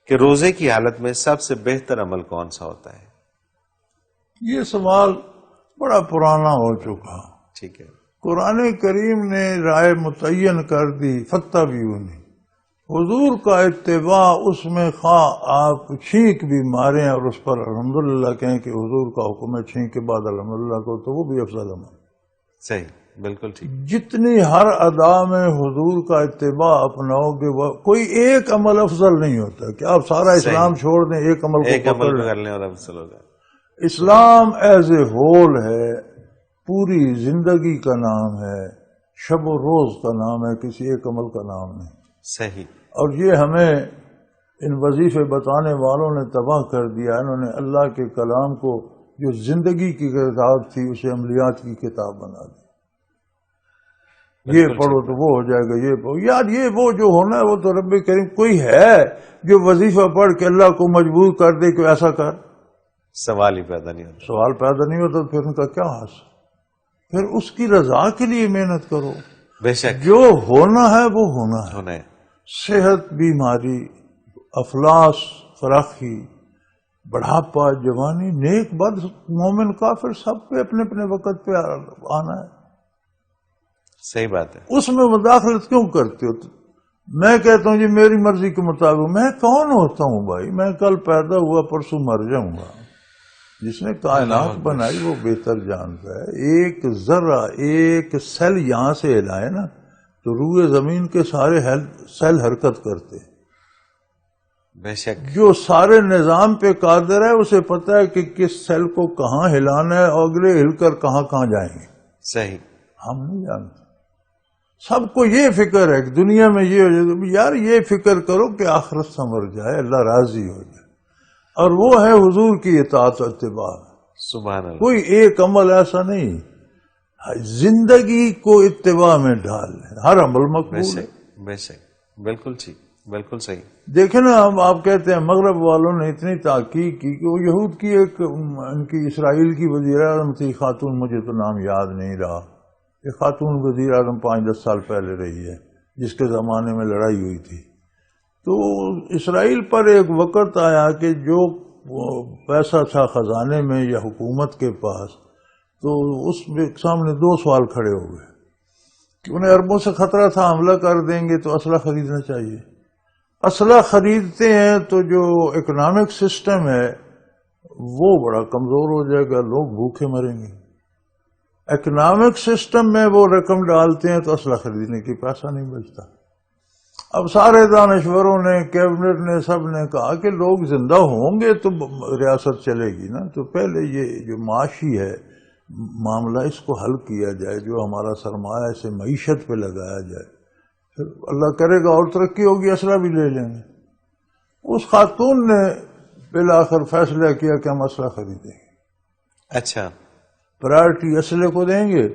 کہ روزے کی حالت میں سب سے بہتر عمل کون سا ہوتا ہے؟ یہ سوال بڑا پرانا ہو چکا. ٹھیک ہے. قرآن کریم نے رائے متعین کر دی فتبعونی. حضور کا اتباع اس میں خواہ آپ چھینک بھی ماریں اور اس پر الحمدللہ کہیں کہ حضور کا حکم ہے چھینک کے بعد الحمدللہ کو, تو وہ بھی افضل عمل. صحیح, بالکل ٹھیک. جتنی ہر ادا میں حضور کا اتباع اپناؤ گے کوئی ایک عمل افضل نہیں ہوتا کہ آپ سارا اسلام چھوڑ دیں ایک عمل کو پکڑ لیں اور افضل ہوگا. اسلام ایز اے ہول ہے, پوری زندگی کا نام ہے, شب و روز کا نام ہے, کسی ایک عمل کا نام نہیں. صحیح. اور یہ ہمیں ان وظیفے بتانے والوں نے تباہ کر دیا. انہوں نے اللہ کے کلام کو جو زندگی کی کتاب تھی اسے عملیات کی کتاب بنا دی. یہ پڑھو تو وہ ہو جائے گا, یہ پڑھو. یار یہ وہ جو ہونا ہے وہ تو رب کریم کوئی ہے جو وظیفہ پڑھ کے اللہ کو مجبور کر دے کہ ایسا کر؟ سوال ہی پیدا نہیں ہوتا. سوال پیدا نہیں ہوتا تو پھر ان کا کیا حاصل؟ پھر اس کی رضا کے لیے محنت کرو. بے شک جو ہونا ہے وہ ہونا ہے. صحت, بیماری, افلاس, فراخی, بڑھاپا, جوانی, نیک بد, مومن کافر سب پہ اپنے اپنے وقت پہ آنا ہے. صحیح بات ہے. اس میں مداخلت کیوں کرتے ہو؟ میں کہتا ہوں جی میری مرضی کے مطابق. میں کون ہوتا ہوں بھائی؟ میں کل پیدا ہوا پرسوں مر جاؤں گا. جس نے کائنات بنائی وہ بہتر جانتا ہے. ایک ذرہ, ایک سیل یہاں سے ہلائے نا تو روئے زمین کے سارے سیل حرکت کرتے. بے شک جو سارے نظام پہ قادر ہے اسے پتہ ہے کہ کس سیل کو کہاں ہلانا ہے اور اگلے ہل کر کہاں کہاں جائیں گے. صحیح. ہم نہیں جانتے. سب کو یہ فکر ہے کہ دنیا میں یہ ہو جائے. یار یہ فکر کرو کہ آخرت سنور جائے, اللہ راضی ہو جائے, اور وہ ہے حضور کی اطاعت و اتباع. سبحان اللہ. کوئی ایک عمل ایسا نہیں, زندگی کو اتباع میں ڈال لیں, ہر عمل مقبول ہے. بے شک, بالکل ٹھیک, بالکل صحیح. دیکھیں نا, ہم آپ کہتے ہیں مغرب والوں نے اتنی تحقیق کی کہ وہ یہود کی ایک ان کی اسرائیل کی وزیر اعظم تھی خاتون, مجھے تو نام یاد نہیں رہا, ایک خاتون وزیر اعظم 5-10 سال پہلے رہی ہے جس کے زمانے میں لڑائی ہوئی تھی. تو اسرائیل پر ایک وقت آیا کہ جو پیسہ تھا خزانے میں یا حکومت کے پاس, تو اس کے سامنے 2 سوال کھڑے ہو گئے کہ انہیں عربوں سے خطرہ تھا حملہ کر دیں گے تو اسلحہ خریدنا چاہیے. اسلحہ خریدتے ہیں تو جو اکنامک سسٹم ہے وہ بڑا کمزور ہو جائے گا, لوگ بھوکے مریں گے. اکنامک سسٹم میں وہ رقم ڈالتے ہیں تو اسلحہ خریدنے کی پیسہ نہیں بچتا. اب سارے دانشوروں نے، کیبنٹ نے، سب نے کہا کہ لوگ زندہ ہوں گے تو ریاست چلے گی نا، تو پہلے یہ جو معاشی ہے معاملہ اس کو حل کیا جائے، جو ہمارا سرمایہ اسے معیشت پہ لگایا جائے، پھر اللہ کرے گا اور ترقی ہوگی، اسلحہ بھی لے لیں گے۔ اس خاتون نے بالآخر فیصلہ کیا کہ ہم اسلحہ خریدیں گے، اچھا، پرائرٹی اسلحے کو دیں گے،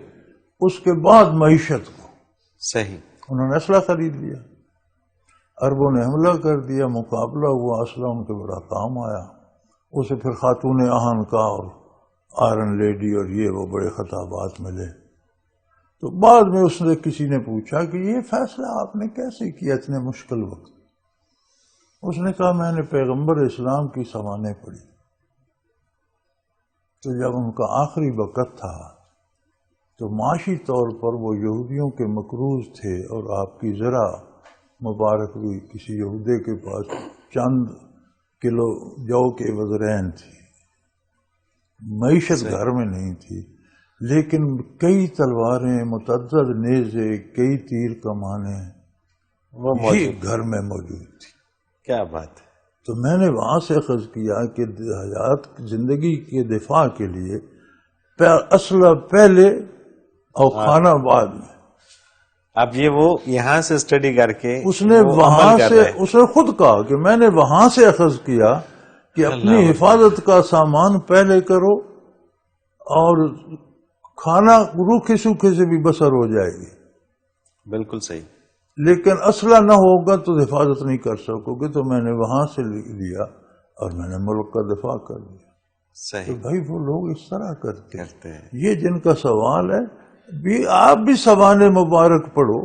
اس کے بعد معیشت کو۔ صحیح، انہوں نے اسلحہ خرید لیا، عربوں نے حملہ کر دیا، مقابلہ ہوا، اسلحہ ان کے بڑا کام آیا۔ اسے پھر خاتون آہن کا اور آئرن لیڈی اور یہ وہ بڑے خطابات ملے۔ تو بعد میں اس نے کسی نے پوچھا کہ یہ فیصلہ آپ نے کیسے کیا اتنے مشکل وقت؟ اس نے کہا میں نے پیغمبر اسلام کی سوانح پڑھی، تو جب ان کا آخری وقت تھا تو معاشی طور پر وہ یہودیوں کے مقروض تھے، اور آپ کی ذرا مبارک بھی کسی یہودے کے پاس چند کلو جو کے وزرین تھی، معیشت گھر میں نہیں تھی، لیکن کئی تلواریں، متعدد نیزے، کئی تیر کمانیں وہ یہ گھر میں موجود تھی۔ کیا بات ہے! تو میں نے وہاں سے اخذ کیا کہ حیات زندگی کے دفاع کے لیے اسلحہ پہلے اور کھانا بعد میں۔ اب یہ وہ یہاں سے اسٹڈی کر کے اس نے وہاں سے، اس نے خود کہا کہ میں نے وہاں سے اخذ کیا کہ اپنی حفاظت کا سامان پہلے کرو، اور کھانا روکھے سوکھے سے بھی بسر ہو جائے گی، بالکل صحیح، لیکن اسلحہ نہ ہوگا تو حفاظت نہیں کر سکو گے۔ تو میں نے وہاں سے لیا اور میں نے ملک کا دفاع کر لیا۔ تو صحیح بھائی وہ لوگ اس طرح کرتے کرتے ہیں۔ یہ جن کا سوال ہے بھی، آپ بھی سوانح مبارک پڑھو،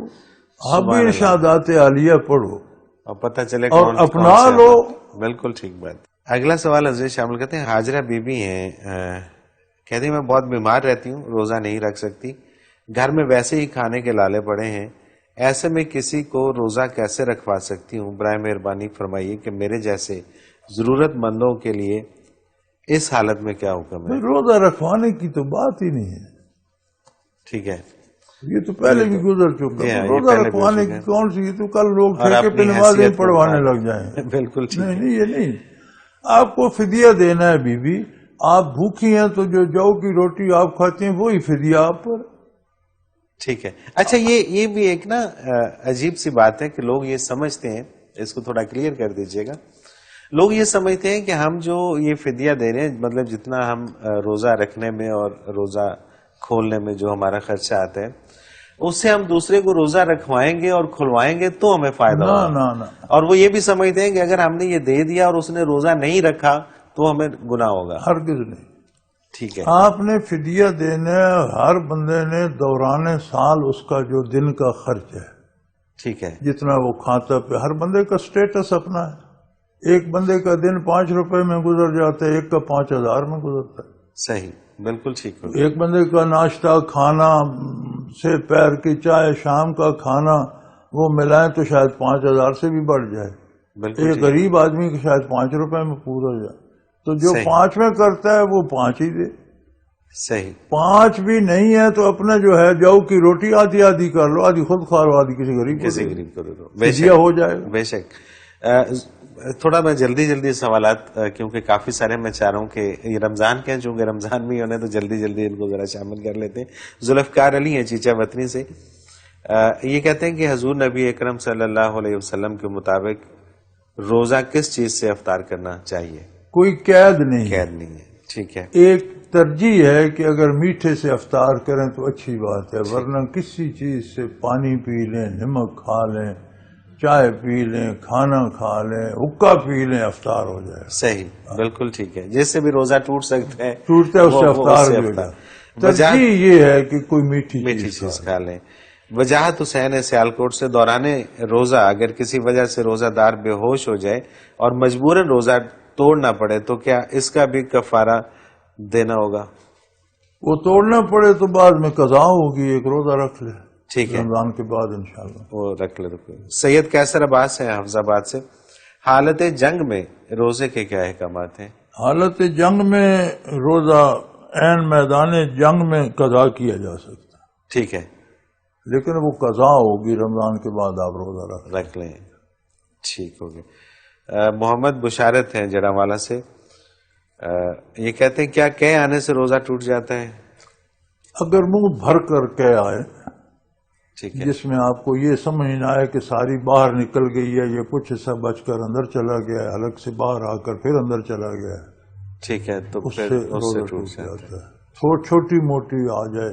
آپ بھی ارشادات عالیہ پڑھو اور پتہ چلے اور اپنا لو۔ بالکل ٹھیک بات۔ اگلا سوال حضرت شامل کرتے ہیں۔ حاجرہ بی بی ہیں، کہتی میں بہت بیمار رہتی ہوں، روزہ نہیں رکھ سکتی، گھر میں ویسے ہی کھانے کے لالے پڑے ہیں، ایسے میں کسی کو روزہ کیسے رکھوا سکتی ہوں؟ برائے مہربانی فرمائیے کہ میرے جیسے ضرورت مندوں کے لیے اس حالت میں کیا حکم ہے؟ روزہ رکھوانے کی تو بات ہی نہیں ہے، ٹھیک ہے، یہ تو پہلے بھی گزر چکا ہے۔ روزہ رکھوانے کی کون سی، یہ تو کل لوگ اور ٹھیکے پہ اپنی نمازیں حیثیت پڑھوانے لگ جائیں۔ بالکل ٹھیک نہیں، یہ نہیں، آپ کو فدیہ دینا ہے بی بی، آپ بھوکی ہیں تو جو جو کی روٹی آپ کھاتے ہیں وہی فدیہ آپ پر۔ ٹھیک ہے۔ اچھا، یہ بھی ایک نا عجیب سی بات ہے کہ لوگ یہ سمجھتے ہیں، اس کو تھوڑا کلیئر کر دیجئے گا۔ لوگ یہ سمجھتے ہیں کہ ہم جو یہ فدیہ دے رہے ہیں، مطلب جتنا ہم روزہ رکھنے میں اور روزہ کھولنے میں جو ہمارا خرچہ آتا ہے، اس سے ہم دوسرے کو روزہ رکھوائیں گے اور کھلوائیں گے تو ہمیں فائدہ ہوگا۔ نہ، اور وہ یہ بھی سمجھتے ہیں کہ اگر ہم نے یہ دے دیا اور اس نے روزہ نہیں رکھا تو ہمیں گناہ ہوگا۔ ہرگز نہیں۔ ٹھیک ہے، آپ نے فدیہ دینا ہے، ہر بندے نے دوران سال اس کا جو دن کا خرچ ہے، ٹھیک ہے، جتنا وہ کھاتا پہ، ہر بندے کا سٹیٹس اپنا ہے۔ ایک بندے کا دن 5 روپے میں گزر جاتا ہے، ایک کا 5000 میں گزرتا ہے۔ صحیح، بالکل ٹھیک ہو۔ ایک بندے کا ناشتہ، کھانا سے پیر کی چائے، شام کا کھانا وہ ملائیں تو شاید 5000 سے بھی بڑھ جائے۔ بالکل ایک غریب آدمی کا شاید 5 روپے میں پورا جائے، تو جو 5 میں کرتا ہے وہ 5 ہی دے۔ صحیح، 5 بھی نہیں ہے تو اپنا جو ہے جو کی روٹی آدھی آدھی کر لو، آدھی خود کھا لو، آدھی کسی غریب کو کسی دے دو۔ غریب کو دے دو، فدیہ ہو جائے گا۔ بے شک۔ تھوڑا میں جلدی سوالات، کیونکہ کافی سارے میں چاہ رہا ہوں کہ یہ رمضان کے ہیں، چونکہ رمضان میں ہونے تو جلدی ان کو ذرا شامل کر لیتے ہیں۔ ذوالفقار علی ہیں چیچا وطنی سے، یہ کہتے ہیں کہ حضور نبی اکرم صلی اللہ علیہ وسلم کے مطابق روزہ کس چیز سے افطار کرنا چاہیے؟ کوئی قید نہیں، قید نہیں ہے، ٹھیک ہے، ایک ترجیح ہے کہ اگر میٹھے سے افطار کریں تو اچھی بات ہے، ورنہ کسی چیز سے پانی پی لیں، نمک کھا لیں، چائے پی لیں، کھانا کھا لیں، حقہ پی لیں، افطار ہو جائے۔ صحیح، بالکل ٹھیک ہے، جس سے بھی روزہ ٹوٹ سکتا ہے، ٹوٹتا ہے اس سے افطار بھی ہو جائے۔ ترجیح یہ ہے کہ کوئی میٹھی چیز کھا لیں۔ وجاہت حسین سیالکوٹ سے، دوران روزہ اگر کسی وجہ سے روزہ دار بے ہوش ہو جائے اور مجبوراً روزہ توڑنا پڑے تو کیا اس کا بھی کفارہ دینا ہوگا؟ وہ توڑنا پڑے تو بعد میں قضا ہوگی، ایک روزہ رکھ لے، ٹھیک ہے، رمضان کے بعد انشاءاللہ وہ رکھ لے۔ سید کیسر عباس ہیں حفظ آباد سے، حالت جنگ میں روزے کے کیا احکامات ہیں؟ حالت جنگ میں روزہ عین میدان جنگ میں قضا کیا جا سکتا ہے، ٹھیک ہے، لیکن وہ قضا ہوگی، رمضان کے بعد آپ روزہ رکھ لیں. ٹھیک ہو گیا. محمد بشارت ہیں جڑاوالا سے، یہ کہتے ہیں کیا کہہ آنے سے روزہ ٹوٹ جاتا ہے؟ اگر منہ بھر کر کے آئے، ٹھیک ہے، جس میں آپ کو یہ سمجھ نہ آئے کہ ساری باہر نکل گئی ہے، یہ کچھ حصہ بچ کر اندر چلا گیا ہے، حلق سے باہر آ کر پھر اندر چلا گیا ہے، ٹھیک ہے، تو اس پھر سے اس سے روزہ ٹوٹ ٹوٹ جاتا ہے. جاتا ہے. چھوٹی موٹی آ جائے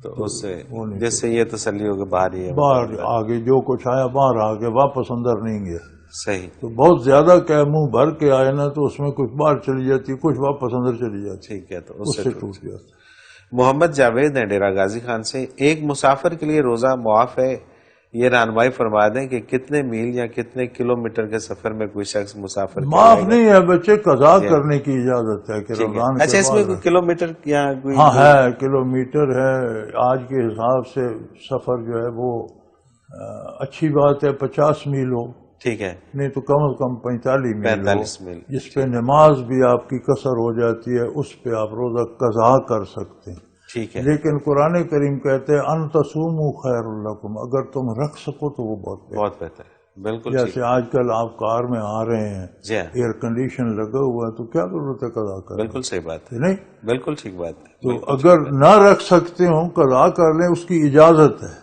تو اس سے وہ نہیں جس سے یہ تسلی ہو کہ باہر ہی ہے، باہر آگے جو کچھ آیا باہر آ کے واپس اندر نہیں گیا. صحیح. تو بہت زیادہ کہ منہ بھر کے آئے نا تو اس میں کچھ باہر چلی جاتی، کچھ واپس اندر چلی جاتی، ٹھیک ہے، تو اس سے ٹوٹ جاتا. محمد جاوید ہیں ڈیرہ غازی خان سے، ایک مسافر کے لیے روزہ معاف ہے؟ یہ رہنمائی فرما دیں کہ کتنے میل یا کتنے کلومیٹر کے سفر میں کوئی شخص مسافر معاف نہیں ہے بچے، قضا کرنے کی اجازت ہے کہ رمضان اچھا، اس میں کوئی کلومیٹر یا کوئی؟ ہاں ہے، کلومیٹر ہے. آج کے حساب سے سفر جو ہے وہ اچھی بات ہے 50 میل ہو، ٹھیک ہے، نہیں تو کم از کم 45 میل 45 میل، جس پہ نماز بھی آپ کی قصر ہو جاتی ہے، اس پہ آپ روزہ قضا کر سکتے ہیں. ٹھیک ہے. لیکن قرآن کریم کہتے ہیں ان تصوموا خیر لکم، اگر تم رکھ سکو تو وہ بہت بہتر ہے. بالکل. جیسے آج کل آپ کار میں آ رہے ہیں، جی ہاں، ایئر کنڈیشن لگا ہوا ہے تو کیا ضرورت ہے قضا کرنے؟ بالکل صحیح بات ہے، نہیں، بالکل ٹھیک بات ہے. تو اگر نہ رکھ سکتے ہوں قضا کر لیں، اس کی اجازت ہے.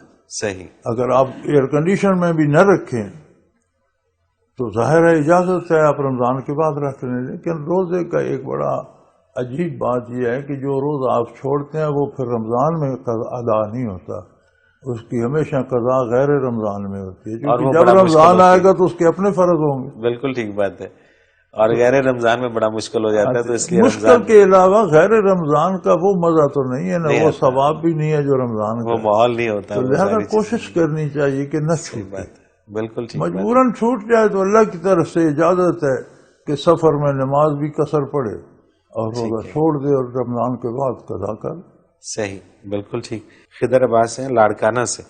صحیح. اگر آپ ایئر کنڈیشن میں بھی نہ رکھیں تو ظاہر ہے اجازت ہے آپ رمضان کے بعد رکھ لیں. لیکن روزے کا ایک بڑا عجیب بات یہ ہے کہ جو روز آپ چھوڑتے ہیں وہ پھر رمضان میں ادا نہیں ہوتا، اس کی ہمیشہ قضا غیر رمضان میں ہوتی ہے، کیونکہ جب رمضان آئے گا تو اس کے اپنے فرض ہوں گے. بالکل ٹھیک بات ہے، اور غیر رمضان میں بڑا مشکل ہو جاتا ہے، تو اس لیے مشکل کے علاوہ غیر رمضان کا وہ مزہ تو نہیں ہے نا، وہ ثواب بھی نہیں ہے جو رمضان کا، وہ ماحول نہیں ہوتا. تو لہذا کوشش کرنی چاہیے کہ نہ چھوٹے. بالکل ٹھیک. مجبوراً چھوٹ جائے تو اللہ کی طرف سے اجازت ہے کہ سفر میں نماز بھی قصر پڑے اور روزہ چھوڑ دے اور رمضان کے بعد قضا کر. صحیح، بالکل ٹھیک. خضر عباس ہیں لاڑکانہ سے،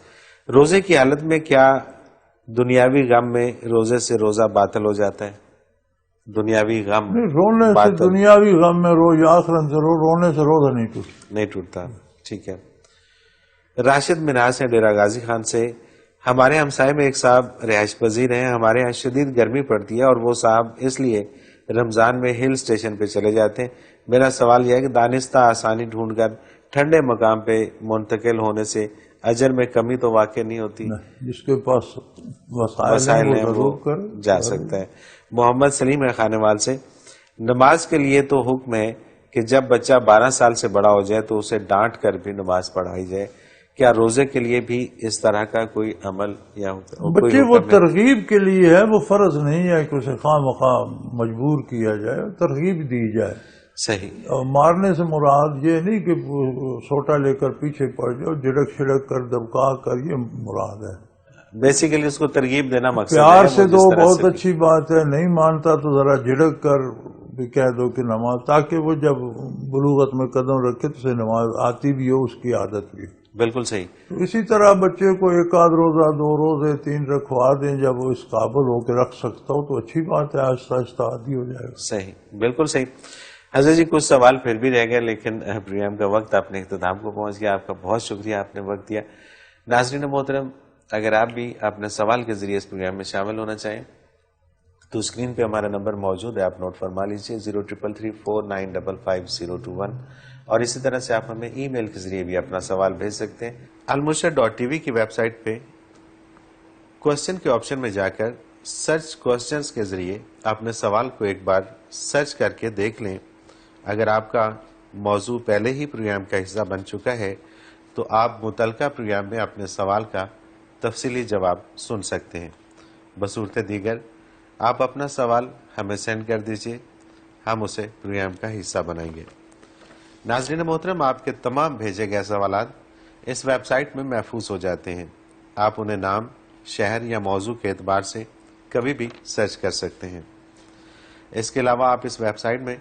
روزے کی حالت میں کیا دنیاوی غم میں روزے سے روزہ باطل ہو جاتا ہے؟ دنیاوی غم رونے سے دنیاوی غم میں رو یا آخرت سے رونے سے روزہ نہیں ٹوٹتا. ٹھیک ہے. راشد مناس ہیں ڈیرہ غازی خان سے، ہمارے ہمسائے میں ایک صاحب رہائش پذیر ہیں، ہمارے یہاں شدید گرمی پڑتی ہے اور وہ صاحب اس لیے رمضان میں ہل اسٹیشن پہ چلے جاتے ہیں. میرا سوال یہ ہے کہ دانستہ آسانی ڈھونڈ کر ٹھنڈے مقام پہ منتقل ہونے سے اجر میں کمی تو واقع نہیں ہوتی؟ جس کے پاس وسائل ہیں وہ جا سکتا ہے. محمد سلیم ہے خانوال سے، نماز کے لیے تو حکم ہے کہ جب بچہ 12 سال سے بڑا ہو جائے تو اسے ڈانٹ کر بھی نماز پڑھائی جائے، کیا روزے کے لیے بھی اس طرح کا کوئی عمل یا بچے وہ ترغیب کے لیے ہے، وہ فرض نہیں ہے کہ اسے خواہ مخواہ مجبور کیا جائے، ترغیب دی جائے. صحیح. اور مارنے سے مراد یہ نہیں کہ سوٹا لے کر پیچھے پڑ جاؤ، جھڑک چھڑک کر دبکا کر، یہ مراد ہے. بیسیکلی اس کو ترغیب دینا مقصد ہے. پیار سے دو بہت اچھی بات ہے، نہیں مانتا تو ذرا جھڑک کر بھی کہہ دو کہ نماز، تاکہ وہ جب بلوغت میں قدم رکھے تو اسے نماز آتی بھی ہو، اس کی عادت بھی. بالکل صحیح. تو اسی طرح بچے کو ایک آدھ روزہ 2 روزے 3 رکھوا دیں، جب وہ اس قابل ہو کے رکھ سکتا ہو تو اچھی بات ہے، آہستہ آہستہ عادی ہو جائے گا. صحیح، بالکل صحیح. حضرت جی کچھ سوال پھر بھی رہ گئے، لیکن پروگرام کا وقت اپنے اختتام کو پہنچ گیا. آپ کا بہت شکریہ، آپ نے وقت دیا. ناظرین محترم، اگر آپ بھی اپنے سوال کے ذریعے اس پروگرام میں شامل ہونا چاہیں تو اسکرین پہ ہمارا نمبر موجود ہے، آپ نوٹ فرما لیجیے 033349555021، اور اسی طرح سے آپ ہمیں ای میل کے ذریعے بھی اپنا سوال بھیج سکتے ہیں. almurshed.tv کی ویب سائٹ پہ کوشچن کے آپشن میں جا کر سرچ کوشچنز کے ذریعے اپنے سوال کو ایک بار سرچ کر کے دیکھ لیں. اگر آپ کا موضوع پہلے ہی پروگرام کا حصہ بن چکا ہے تو آپ متعلقہ پروگرام میں اپنے سوال کا تفصیلی جواب سن سکتے ہیں. بصورت دیگر آپ اپنا سوال ہمیں سینڈ کر دیجئے، ہم اسے پروگرام کا حصہ بنائیں گے. ناظرین محترم، آپ کے تمام بھیجے گئے سوالات اس ویب سائٹ میں محفوظ ہو جاتے ہیں. آپ انہیں نام، شہر یا موضوع کے اعتبار سے کبھی بھی سرچ کر سکتے ہیں. اس کے علاوہ آپ اس ویب سائٹ میں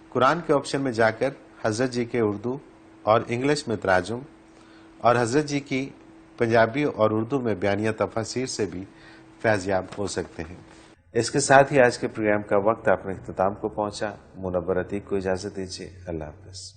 قرآن کے آپشن میں جا کر حضرت جی کے اردو اور انگلش میں تراجم اور حضرت جی کی پنجابی اور اردو میں بیانیہ تفاسیر سے بھی فیض یاب ہو سکتے ہیں. اس کے ساتھ ہی آج کے پروگرام کا وقت اپنے اختتام کو پہنچا. منور عتیق کو اجازت دیجیے. اللہ حافظ.